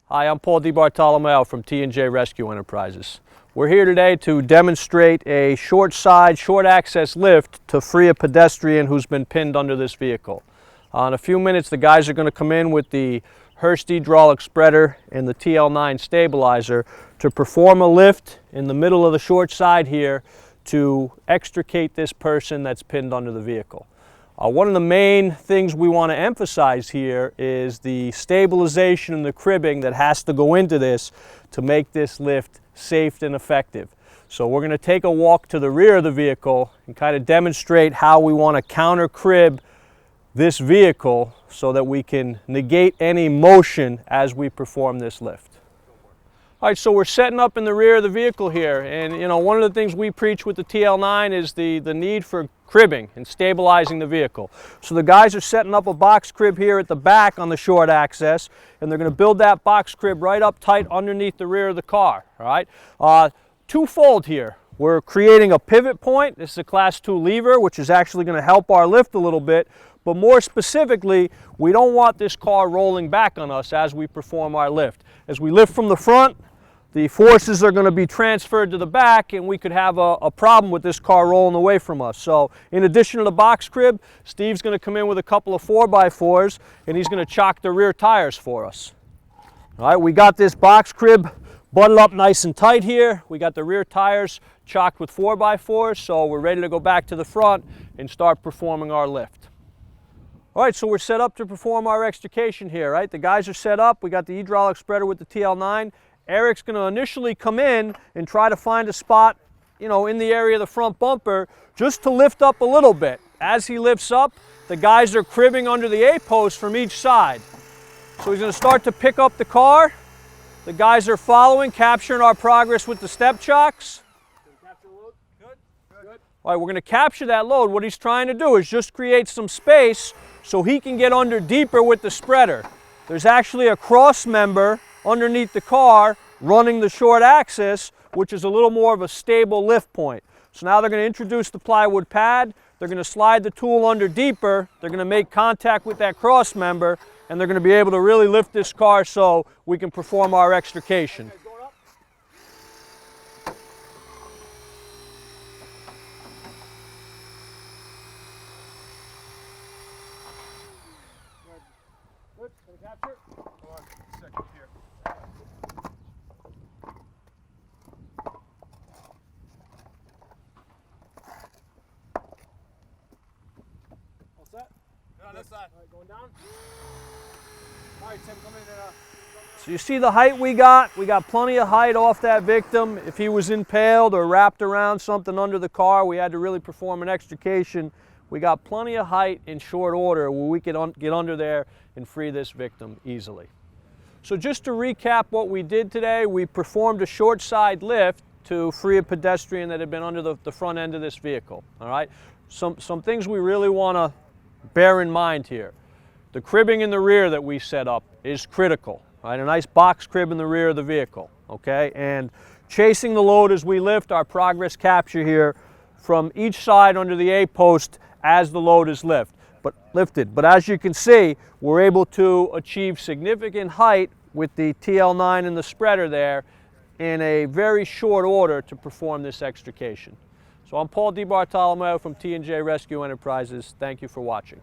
Hi, I'm Paul DiBartolomeo from T&J Rescue Enterprises. We're here today to demonstrate a short side, short access lift to free a pedestrian who's been pinned under this vehicle. In a few minutes, the guys are going to come in with the Hurst hydraulic spreader and the TL9 stabilizer to perform a lift in the middle of the short side here to extricate this person that's pinned under the vehicle. One of the main things we want to emphasize here is the stabilization and the cribbing that has to go into this to make this lift safe and effective. So we're going to take a walk to the rear of the vehicle and kind of demonstrate how we want to counter crib this vehicle so that we can negate any motion as we perform this lift. All right, so we're setting up in the rear of the vehicle here, and one of the things we preach with the TL9 is the need for cribbing and stabilizing the vehicle. So the guys are setting up a box crib here at the back on the short access, and they're going to build that box crib right up tight underneath the rear of the car. All right, twofold here. We're creating a pivot point. This is a Class 2 lever, which is actually going to help our lift a little bit. But more specifically, we don't want this car rolling back on us as we perform our lift. As we lift from the front, the forces are going to be transferred to the back, and we could have a problem with this car rolling away from us. So in addition to the box crib, Steve's going to come in with a couple of 4x4s, and he's going to chock the rear tires for us. All right, we got this box crib buttoned up nice and tight here. We got the rear tires chocked with 4x4s, so we're ready to go back to the front and start performing our lift. All right, so we're set up to perform our extrication here, right? The guys are set up. We got the hydraulic spreader with the TL9. Eric's going to initially come in and try to find a spot, in the area of the front bumper just to lift up a little bit. As he lifts up, the guys are cribbing under the A-post from each side. So he's going to start to pick up the car. The guys are following, capturing our progress with the step chocks. Capture the load? Good. All right, we're going to capture that load. What he's trying to do is just create some space so he can get under deeper with the spreader. There's actually a cross member underneath the car running the short axis, which is a little more of a stable lift point. So now they're going to introduce the plywood pad. They're going to slide the tool under deeper. They're going to make contact with that cross member, and they're going to be able to really lift this car so we can perform our extrication. Good. Can I capture? Hold on a second here. All set? Good on this side. All right, going down. All right, Tim, come in and So you see the height we got? We got plenty of height off that victim. If he was impaled or wrapped around something under the car, we had to really perform an extrication. We got plenty of height in short order where we could get under there and free this victim easily. So just to recap what we did today, we performed a short side lift to free a pedestrian that had been under the front end of this vehicle. All right, some things we really want to bear in mind here. The cribbing in the rear that we set up is critical. Right? A nice box crib in the rear of the vehicle. Okay, and chasing the load as we lift, our progress capture here from each side under the A-post as the load is lifted. But as you can see, we're able to achieve significant height with the TL9 and the spreader there in a very short order to perform this extrication. So I'm Paul DiBartolomeo from T&J Rescue Enterprises. Thank you for watching.